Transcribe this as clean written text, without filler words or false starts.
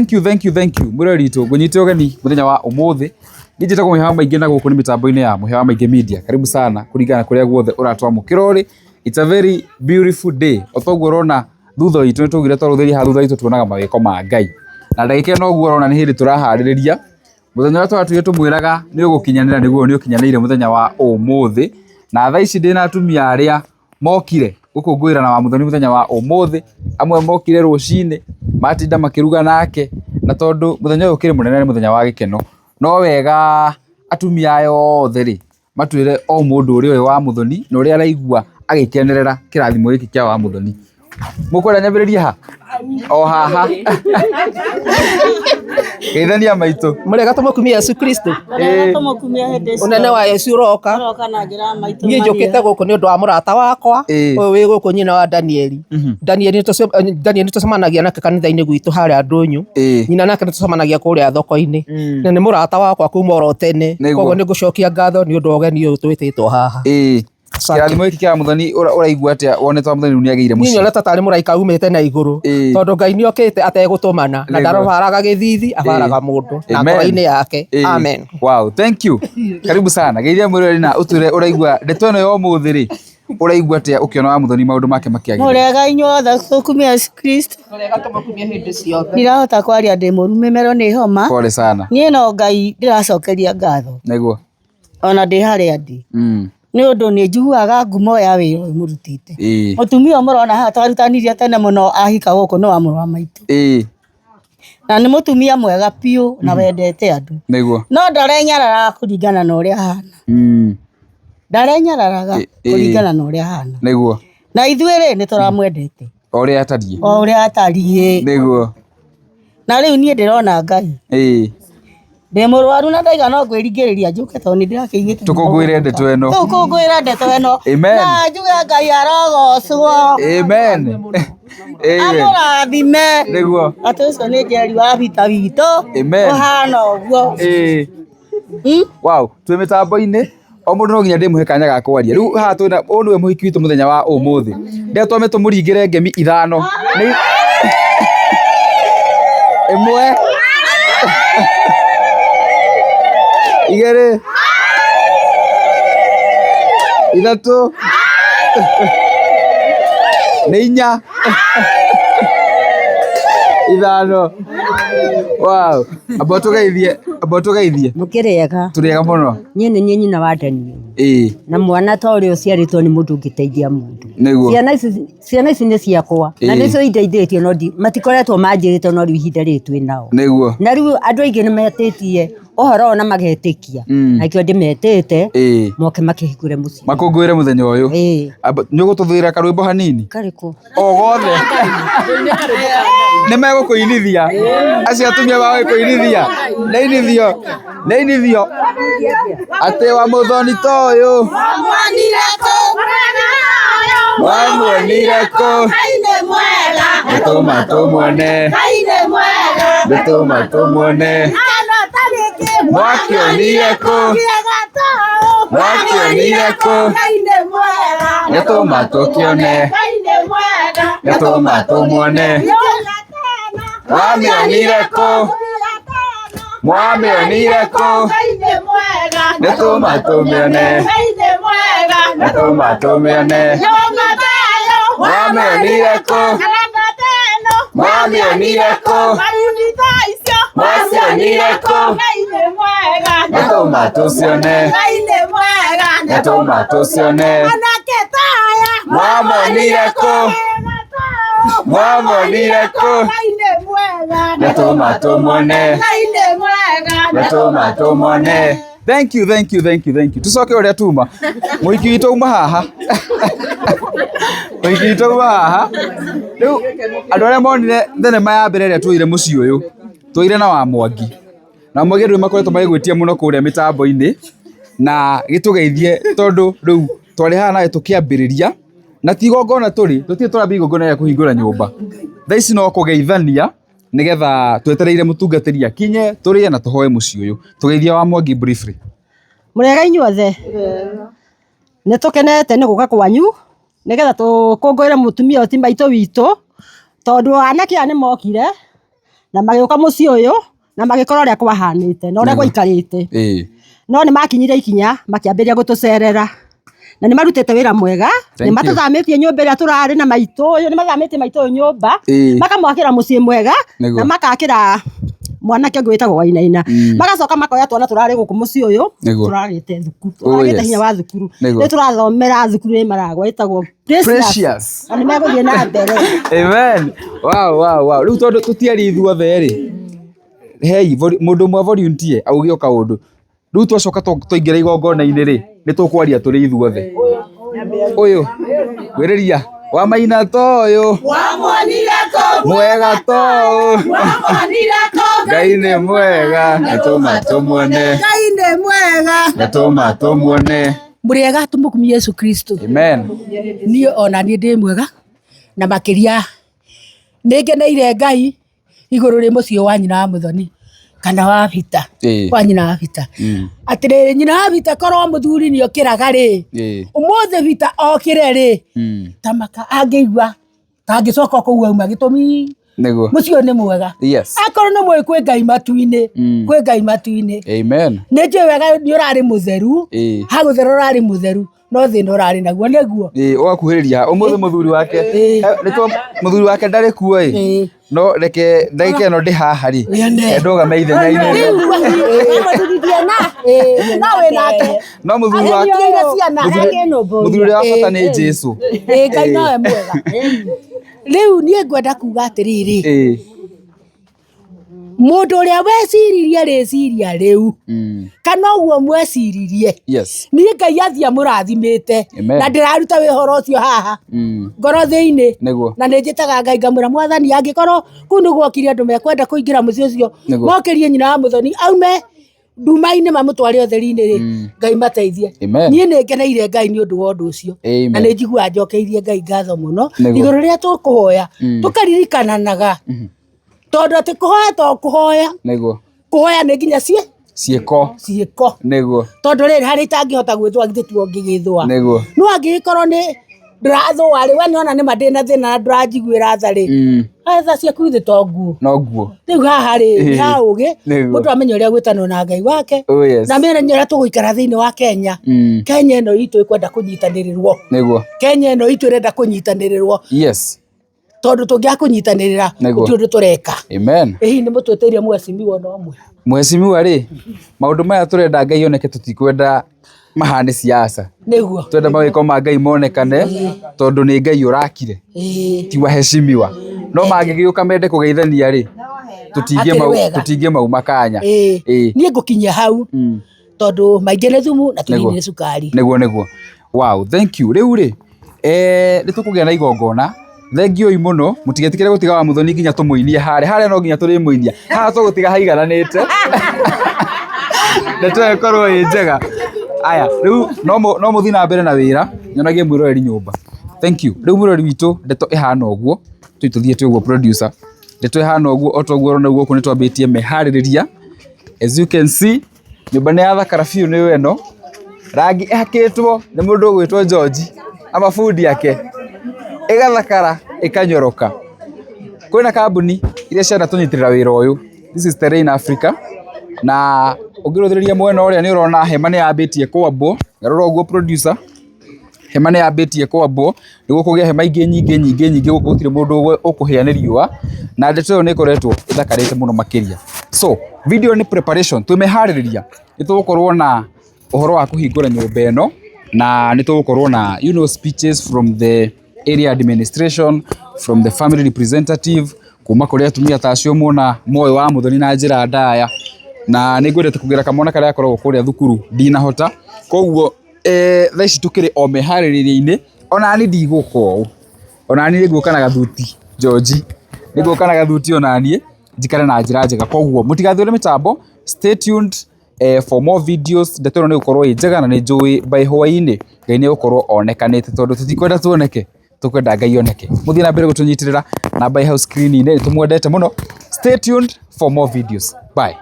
thank you Murerito gunyite ogeni muthenya wa umuthi nijita kumuhewa maingi na guku ni mitambo-ini ya muhewa maingi media. Karibu sana kuringana kuria guothe uratwamukira uri. It's a very beautiful day. Otoguo urona thutha itu nitugire twarutheria ha thutha itu tuonaga mawiko ma Ngai na ndagika no guo urona ni hindi turahaririria muthenya wa twatugire tumwiraga ni ugukinyanira niguo ni ukinyanire muthenya wa umuthi na thaa ici ndina atumia aria mokire gukungwirana wa muthoni muthenya wa umuthi. Amwe mokire rucini matinda makiruga nake na tondu muthenya uyu ukiri munene ni muthenya wa gikeno no wega atumia yothe ri matwire o mundu uri wa muthoni na uri araigua agikenerera kirathimo giki kia wa muthoni. Mukwenda nyambiririe ha o haha geithania maitu murega tumukumia Yesu Kristo unene wa Yesu roka nie njukite guku ni undu wa murata wakwa uyu wi guku nyina wa Danieli. Danieli tucemanagia nake kanitha-ini gwitu haria Ndunyu, nyina nake tucemanagia kuria thoko-ini na ni murata wakwa kuma oro tene, koguo ni ngucokia ngatho ni undu wa ugeni uyu twititwo haha. Kirathimo giki kia muthoni uraigua atia wonetwa muthoni ni ageire muci? Ninyonete tari muraika umite na iguru tondu Ngai ni okite ategutumana na ndarobaraga githithi abaraga mundu na ngoro-ini yake. Amen. Wow, thank you. Karibu sana geithia mwirori na utwire uraigua ndeto ino yo muthi ri uraigua atia ukiona wa muthoni maundu make makiagira? Murega inyuothe tukumia Yesu Kristo. Murega tumukumia hindi ciothe. Ndirahota kwaria ndi murume mero ni homa. Pole sana. Nie no Ngai ndiracokeria ngatho niguo ona ndi haria ndi ni undu ni njuaga ngumo ya wira uyu murutite. Mutumia murona ha twarutanirie tene muno ahika guku no amuru wa maitu na ni mutumia mwega piu na wendete andu niguo no ndarenyarara kuringana na uria hana ndarenyararaga kuringana na uria hana niguo na ithuire ni turamwendete uria atarie niguo na riu nie ndirona Ngai ndi murwaru na ndaiga no ngwiringiriria njuke tondu ni ndirakinyite tukungwire ndeto eno na njuge Ngai arogocwo amen amurathime niguo ati ucio ni njeri wa bita witũ uhana uguo. Wow, twi mitambo-ini o mundu no nginya ndimuhe kanya ga kwaria. Riu haha twina undu we muhiki witu muthenya wa umuthi ndetwame tumuringire ngemi 5 ni imwe igere ithatu ni 4 ithano. Wow, abotugeithie mukiriega turiega muno. Nie ni nyina wa Danieli na mwana ta uria uciaritwo ni mundu ngiteithia mundu. Ciana ici ni ciakwa na nicio indeithĩtie no matikoretwo manjĩrĩte no riu ihinda rĩrĩ twĩ nao niguo na riu andũ aingĩ nĩ metĩtie ũhoro ona magetĩkia na kĩo ndĩmetĩte moke makĩhingũre mũciĩ makũngũĩre mũthenya ũyũ. Nĩ ũgũtũthũĩra karwĩmbo hanini karĩkũ o gothe nĩ megũkũinithia acio atumia magũkũinithia nĩinithio atĩ wa mũthoni ta ũyũ wamuonire kũ ndĩtũma tũmuone mwakĩonire kũ ndĩtũma tũkĩone ndĩtũma tũmuone mwamĩonire kũ ndĩtũma tũmĩone ndĩtũma tũmĩone mwamĩonire kũ ndĩtũma tũcione ndĩtũma tũcione mwamĩonire kũ ndĩtũma tũmuone ndĩtũma tũmuone. Thank you. Tucoke uria tuma muhiki witu uma haha riu andu aria monire thenema ya mbere iria tuire mucii uyu tuire na wa Mwangi ndu makoretwo magigwitia muno kuria mitambo-ini na gitugeithie tondu riu twari haha nawe tukiambiriria na ti igongona tutie turambi igongona ya kuhingura nyumba thaa ici no kugeithania nigetha twetereire mutungatiri akinye turie na tuhoe mucii uyu. Tugeithia wa Mwangi briefly. Murega inyuothe ni tukenete ni guka kwanyu nigetha tukungwire mutumia uti maito witu tondu anake ani mokire na magĩũka mũciĩ ũyũ na magĩkora ũrĩa kwahanĩte na ũrĩa gwaikarĩte no nĩ makinyire ikinya makĩambĩrĩria gũtũcerera na nĩ marutĩte wĩra mwega nĩ matũthamĩtie nyũmba ĩrĩa tũrarĩ na maitũ ũyũ nĩ mathamĩtie maitũ ũyũ nyũmba makamwakĩra mũciĩ mwega na makakĩra mwanake ũngĩ wĩtagwo Wainaina magacoka makoya twana tũrarĩ gũkũ mũciĩ ũyũ tũragĩte thukuru tũragĩte hinya wa thukuru nĩ tũrathomera thukuru ĩ Maragwa ĩtagwo Precious na nĩ megũthiĩ na mbere. Amen. Wow. Rĩu tondũ tũtiarĩ ithuothe rĩ hei mũndũ ũmwe volunteer auge o kaũndũ rĩu twacoka twaingĩra igongona-inĩ rĩ nĩ tũkwaria tũrĩ ithuothe ũyũ gwĩrĩria wa Maina toyũ wamwonire to mwega toyũ Ngai nĩ mwega natũma tũmuone Ngai nĩ mwega natũma tũmuone mũrĩega tũmũkumie Yesu Kristo. Amen. Niĩ ona niĩ ndĩ mwega na makĩria nĩngeneire Ngai igũrũ rĩ mũciĩ wa nyina wa Mũthoni kana wa Bita kwa nyina wa Bita atĩrĩrĩ nyina wa Bita korwo mũthuri nĩ okĩraga rĩ ũmũthĩ Bita okĩre rĩ tamaka angĩigua tangĩcoka kũu auma gĩtũmi mũciĩ nĩ mwega akorwo nĩ mũĩ kwĩ Ngai matu-inĩ kwĩ Ngai matu-inĩ. Amen. Nĩ njũĩ wega nĩ ũrarĩ mũtheru hagũthera ũrarĩ mũtheru no thĩna ũrarĩ naguo nĩguo ũgakuhĩrĩria ũmũthĩ mũthuri wake mũthuri wake ndarĩ kuo no reke ndagĩka ĩno ndĩ haha rĩ ndoga ithenya-inĩ no mũthuri wake mũthuri ũrĩa wa bata nĩ Jesũ. Ngai nowe mwega. Rĩu niĩ ngwenda kuga atĩrĩrĩ mũndũ ũrĩa weciririe rĩciria rĩu kana ũguo mweciririe niĩ Ngai athia mũrathimĩte na ndĩraruta wĩhoro ũcio haha ngoro thĩinĩ na nĩ njĩtaga Ngai ngamwĩra Mwathani angĩkorwo kũu nĩ guokire andũ mekwenda kũingĩra mũciĩ ũcio mokĩrie nyina wa Mũthoni aume nduma-inĩ mamũtware ũtheri-inĩ rĩ Ngai mateithie. Niĩ nĩ ngeneire Ngai nĩ ũndũ wa ũndũ ũcio na nĩ njiguaga njokeirie Ngai ngatho mũno igũrũ rĩrĩa tũkũhoya tũkaririkananaga tondũ atĩ kũhoya to kũhoya kũhoya nĩ nginya ciĩko tondũ rĩrĩ harĩ itangĩhota gwĩthũa githĩ tuo ngĩgĩthũa no angĩgĩkorwo nĩ ndĩrathũa rĩ we nĩona nĩma ndĩna thĩna na ndũranjiguĩra tha rĩ tha ciaku ithĩ to nguo rĩu haha rĩ ha ũgĩ mũndũ amenya ũrĩa gwĩtanwo na Ngai wake na menya ũrĩa tũgũikara thĩinĩ wa Kenya ĩno itũ ĩkwenda kũnyitanĩrĩrwo Kenya ĩno itũ ĩrenda kũnyitanĩrĩrwo tondũ tũngĩaga kũnyitanĩrĩra gũtirĩ ũndũ tũreka. Amen. Nĩ mũtwĩtĩirie mwecimiwa no ũmwe mwecimiwa rĩ maũndũ maya tũrenda Ngai oneke tũtikwenda mahane siasa nĩguo twenda mawĩko ma Ngai monekane tondũ nĩ Ngai ũrakire ti waheshimiwa no mangĩgĩũka mende kũgeithania rĩ tũtingie mauma kanya niĩ ngũkinyia hau tondũ maingĩ nĩ thumu na tũnini nĩ cukari nĩguo. Wow, thank you. Rĩu rĩ nĩ tũkũgĩa na igongona thengioi mũno mũtigetikĩre gũtiga wa Mũthoni nginya tũmũinie harĩa no nginya tũrĩmũinia haha tũgũtiga haigaranĩte ndeto ĩkorwo ĩ njega. Aya rĩu no mũthi na mbere na wĩra nyonagie mwĩroreri nyũmba. Thank you. Rĩu mwĩroreri witũ ndeto ĩhana ũguo tũthiĩte ũguo producer ndeto ĩhana ũguo o ta ũguo ũrona guoko nĩ twambĩtie meharĩrĩria as you can see nyũmba nĩ yathakara biũ nĩ ĩno rangi ĩhakĩtwo nĩ mũndũ ũgwĩtwo George ama bundi yake ĩgathakara ĩkanyoroka. Kwĩna kambuni iria ciana tũnyitĩrĩra wĩra ũyũ this is Terrain Africa na ũngĩrũthĩrĩria mwena ũrĩa nĩ ũrona hema nĩ yambĩtie kwambwo garũra ũguo producer hema nĩ yambĩtie kwambwo nĩguo kũgĩa hema ingĩ nyingĩ gũkũ gũtirĩ mũndũ ũkũhĩa nĩ riũa na ndeto ĩyo nĩ ĩkoretwo ĩthakarĩte mũno makĩria. So video nĩ preparation twĩmeharĩrĩria nĩ tũgũkorwo na ũhoro wa kũhingũra nyũmba ĩno na nĩ tũgũkorwo na speeches from the area administration from the family representative kuma kũrĩa atumia ta acio muona moyo wa Mũthoni na njĩra ndaya na nĩ ngwendete kũgera kamwana karĩa akoragwo kũrĩa thukuru ndinahota koguo thaa ici tũkĩrĩ o meharĩrĩria-inĩ ona ni ndigũka ũũ ona ni nĩguoka na gathuti George nĩguoka na gathuti ona niĩ njikare na njĩra njega koguo mũtigathiũre mĩtambo stay tuned for more videos ndeto ĩno nĩ gũkorwo ĩ njega na nĩ njũĩ by hwaĩ-inĩ Ngai nĩ gũkorwo onekanĩte tondũ tũtikwenda tuoneke tũkwenda Ngai oneke mũthiĩ na mbere gũtũnyitĩrĩra na by house screen-inĩ nĩ tũmwendete mũno. Stay tuned for more videos. Bye.